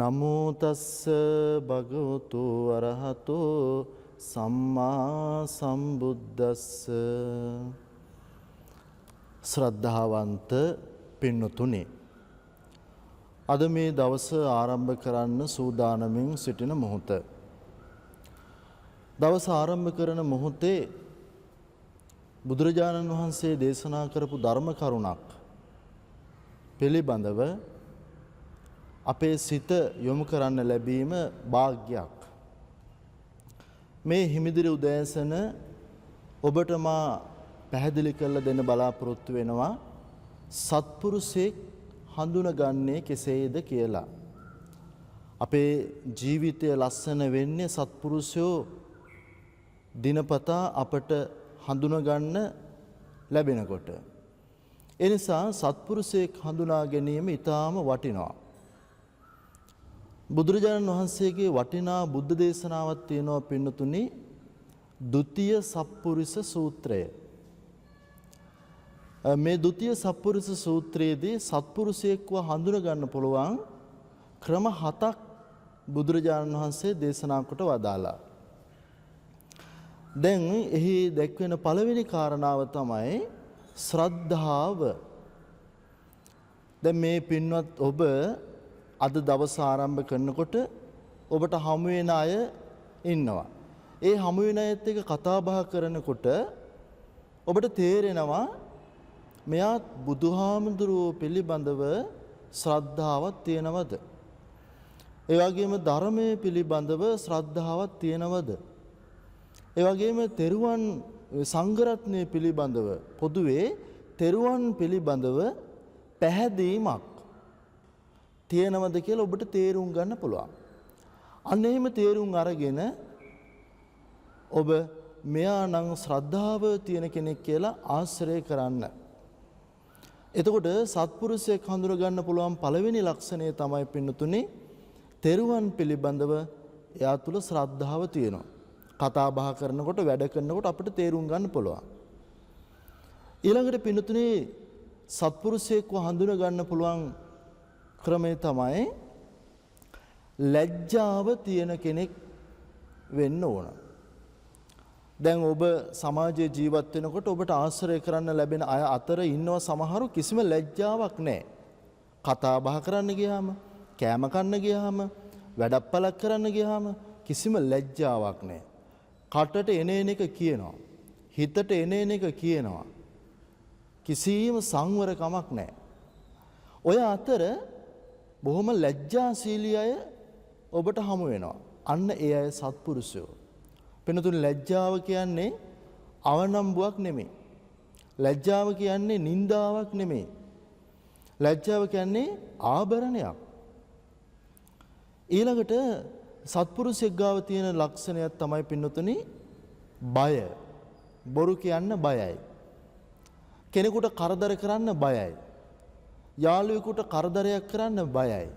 නමෝ තස්ස භගවතු අරහතෝ සම්මා සම්බුද්දස්ස. ශ්‍රද්ධාවන්ත පින්නතුනි, අද මේ දවස ආරම්භ කරන්න සූදානමින් සිටින මොහොත. දවස ආරම්භ කරන මොහොතේ බුදුරජාණන් වහන්සේ දේශනා කරපු ධර්ම කරුණක් පිළිබඳව අපේ සිත යොමු කරන්න ලැබීම වාග්යක්. මේ හිමිදිරි උදෑසන ඔබට මා පැහැදිලි කරලා දෙන්න බලාපොරොත්තු වෙනවා සත්පුරුෂයෙක් හඳුනගන්නේ කෙසේද කියලා. අපේ ජීවිතය ලස්සන වෙන්නේ සත්පුරුෂයෝ දිනපතා අපට හඳුනගන්න ලැබෙනකොට. ඒ නිසා සත්පුරුෂයෙක් හඳුනා ගැනීම ඊටාම වටිනවා. බුදුරජාණන් වහන්සේගේ වටිනා බුද්ධ දේශනාවක් තියෙනවා පින්නතුනි, ဒုတိ ය සත්පුරුෂ සූත්‍රය. මේ ဒုတိ ය සත්පුරුෂ සූත්‍රයේදී සත්පුරුෂයෙක්ව හඳුනා ගන්න පුළුවන් ක්‍රම 7ක් බුදුරජාණන් වහන්සේ දේශනා කොට වදාලා. දැන් එහි දැක්වෙන පළවෙනි කාරණාව තමයි ශ්‍රද්ධාව. දැන් මේ පින්වත් ඔබ අද දවස ආරම්භ කරනකොට ඔබට හමු වෙන අය ඉන්නවා. ඒ හමු වෙන අයත් එක්ක කතා බහ කරනකොට ඔබට තේරෙනවා මෙයා බුදුහාමුදුරුවෝ පිළිබඳව ශ්‍රද්ධාවක් තියෙනවද? ඒ වගේම ධර්මයේ පිළිබඳව ශ්‍රද්ධාවක් තියෙනවද? ඒ වගේම තෙරුවන් සංඝ රත්නය පිළිබඳව පොදුවේ තෙරුවන් පිළිබඳව පැහැදීමක් තියෙනවද කියලා ඔබට තේරුම් ගන්න පුළුවන්. අන්න එහෙම තේරුම් අරගෙන ඔබ මෙයා නම් ශ්‍රද්ධාව තියෙන කෙනෙක් කියලා ආශ්‍රය කරන්න. එතකොට සත්පුරුෂයෙක් හඳුන ගන්න පුළුවන් පළවෙනි ලක්ෂණය තමයි පින්නතුනේ තෙරුවන් පිළිබඳව එයා තුල ශ්‍රද්ධාව තියෙනවා. කතා බහ කරනකොට වැඩ කරනකොට අපිට තේරුම් ගන්න පුළුවන්. ඊළඟට පින්නතුනේ සත්පුරුෂයෙක්ව හඳුන ගන්න පුළුවන් ක්‍රමය තමයි ලැජ්ජාව තියෙන කෙනෙක් වෙන්න ඕන. දැන් ඔබ සමාජයේ ජීවත් වෙනකොට ඔබට ආශ්‍රය කරන්න ලැබෙන අය අතර ඉන්නව සමහරු කිසිම ලැජ්ජාවක් නැහැ. කතා බහ කරන්න ගියාම, කෑම කන්න ගියාම, වැඩපලක් කරන්න ගියාම කිසිම ලැජ්ජාවක් නැහැ. කටට එන එක කියනවා. හිතට එන එක කියනවා. කිසිම සංවරකමක් නැහැ. ඔය අතර බොහොම ලැජ්ජාශීලී අය ඔබට හමු වෙනවා. අන්න ඒ අය සත්පුරුෂයෝ. වෙනතුන් ලැජ්ජාව කියන්නේ අවනම්බුවක් නෙමෙයි. ලැජ්ජාව කියන්නේ නින්දාවක් නෙමෙයි. ලැජ්ජාව කියන්නේ ආභරණයක්. ඊළඟට සත්පුරුෂයෙක් ගාව තියෙන ලක්ෂණයක් තමයි පින්නතුනි බය. බොරු කියන්න බයයි. කෙනෙකුට කරදර කරන්න බයයි. යාළුවෙකුට කරදරයක් කරන්න බයයි.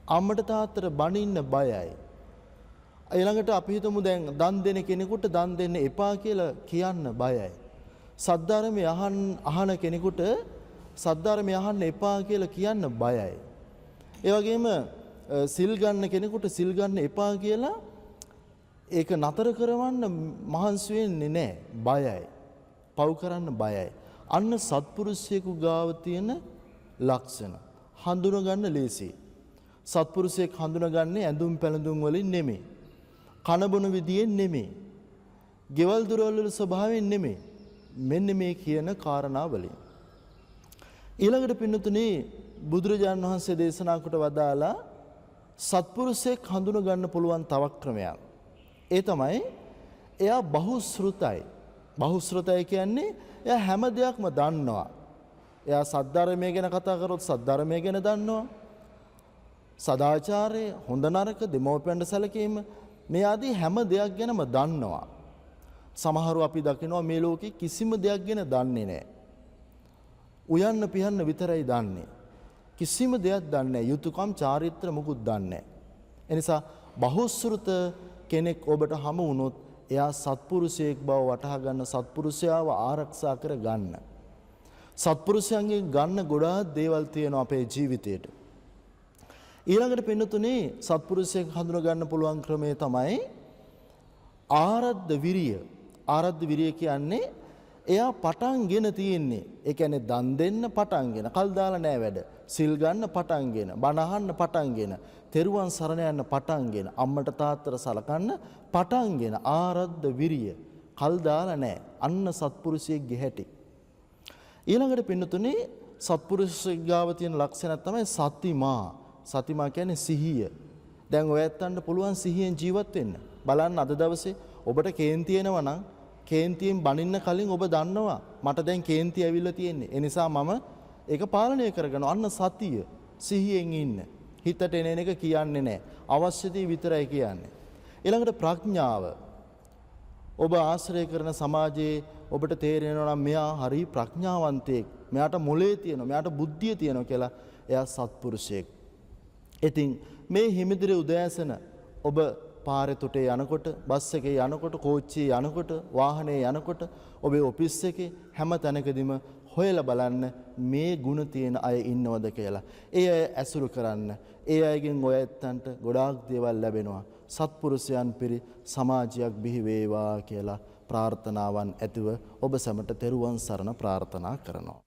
අම්මට තාත්තට බනින්න බයයි. ඊළඟට අපි හිතමු දැන් දන් දෙන කෙනෙකුට දන් දෙන්න එපා කියලා කියන්න බයයි. සද්ධර්මය අහන කෙනෙකුට සද්ධර්මය අහන්න එපා කියලා කියන්න බයයි. ඒ වගේම සිල් ගන්න කෙනෙකුට සිල් ගන්න එපා කියලා ඒක නතර කරවන්න මහන්සි වෙන්නේ නැහැ. බයයි. පව් කරන්න බයයි. අන්න සත්පුරුෂයෙකු ගාව තියෙන ලක්ෂණ හඳුනා ගන්න ලේසි. සත්පුරුෂයෙක් හඳුනාගන්නේ ඇඳුම් පැළඳුම් වලින් නෙමෙයි. කන බොන විදියෙන් නෙමෙයි. ගෙවල් දොරවල් වල ස්වභාවයෙන් නෙමෙයි. මෙන්න මේ කියන කාරණා වලින්. ඊළඟට පින්නතුනේ බුදුරජාණන් වහන්සේ දේශනා කොට වදාලා සත්පුරුෂයෙක් හඳුනා ගන්න පුළුවන් තවක් ක්‍රමයක්. ඒ තමයි එයා බහුශ්‍රුතයි. බහුශ්‍රුතයි කියන්නේ එයා හැම දෙයක්ම දන්නවා. එයා සද්ධර්මය ගැන කතා කරොත් සද්ධර්මය ගැන දන්නවා. සදාචාරය, හොඳ නරක, දෙමව්පියන්ට සැලකීම මේ ආදී හැම දෙයක් ගැනම දන්නවා. සමහරව අපි දකිනවා මේ ලෝකේ කිසිම දෙයක් ගැන දන්නේ නැහැ. උයන්න පිහන්න විතරයි දන්නේ. කිසිම දෙයක් දන්නේ නැහැ. යුතුයකම් චාරිත්‍ර මුකුත් දන්නේ නැහැ. එනිසා බහුශ්‍රුත කෙනෙක් ඔබට හමු වුණොත් එයා සත්පුරුෂයෙක් බව වටහා ගන්න, සත්පුරුෂයාව ආරක්ෂා කර ගන්න. සත්පුරුෂයන්ගෙන් ගන්න ගොඩාක් දේවල් තියෙනවා අපේ ජීවිතේට. ඊළඟට පින්නතුනේ සත්පුරුෂයෙක් හඳුනා ගන්න පුළුවන් ක්‍රමය තමයි ආරද්ධ විරිය. ආරද්ධ විරිය කියන්නේ එයා පටන්ගෙන තියෙන්නේ. ඒ කියන්නේ දන් දෙන්න පටන්ගෙන, කල් දාලා නෑ වැඩ. සිල් ගන්න පටන්ගෙන, බණ අහන්න පටන්ගෙන, තෙරුවන් සරණ යන්න පටන්ගෙන, අම්මට තාත්තට සලකන්න පටන්ගෙන ආරද්ධ විරිය. කල් දාලා නෑ. අන්න සත්පුරුෂයෙක්ගේ හැටි. ඊළඟට පින්නතුනේ සත්පුරුෂයෙක් ගාව තියෙන ලක්ෂණයක් තමයි සතිමා. සතිමා කියන්නේ සිහිය. දැන් ඔයයන්ට පුළුවන් සිහියෙන් ජීවත් වෙන්න. බලන්න අද දවසේ ඔබට කේන්ති එනවා නම් කේන්තියෙන් බනින්න කලින් ඔබ දන්නවා මට දැන් කේන්ති ඇවිල්ලා තියෙන්නේ. ඒ නිසා මම ඒක පාලනය කරගන්නවා. අන්න සතිය. සිහියෙන් ඉන්න. හිතට එන එක කියන්නේ නැහැ. අවශ්‍ය දේ විතරයි කියන්නේ. ඊළඟට ප්‍රඥාව. ඔබ ආශ්‍රය කරන සමාජයේ ඔබට තේරෙනවා නම් මෙයා හරි ප්‍රඥාවන්තයෙක්. මෙයාට මොලේ තියෙනවා, මෙයාට බුද්ධිය තියෙනවා කියලා එයා සත්පුරුෂයෙක්. ඉතින් මේ හිමිදිරි උදෑසන ඔබ පාරේ තුටේ යනකොට, බස් එකේ යනකොට, කෝච්චියේ යනකොට, වාහනේ යනකොට, ඔබේ ඔෆිස් එකේ හැම තැනකදීම හොයලා බලන්න මේ ಗುಣ තියෙන අය ඉන්නවද කියලා. ඒ අය ඇසුරු කරන්න. ඒ අයගෙන් ඔය ඇත්තන්ට ගොඩාක් දේවල් ලැබෙනවා. සත්පුරුෂයන් පිරි සමාජයක් බිහි වේවා කියලා ප්‍රාර්ථනාවන් ඇතුව ඔබ සැමට තෙරුවන් සරණ ප්‍රාර්ථනා කරනවා.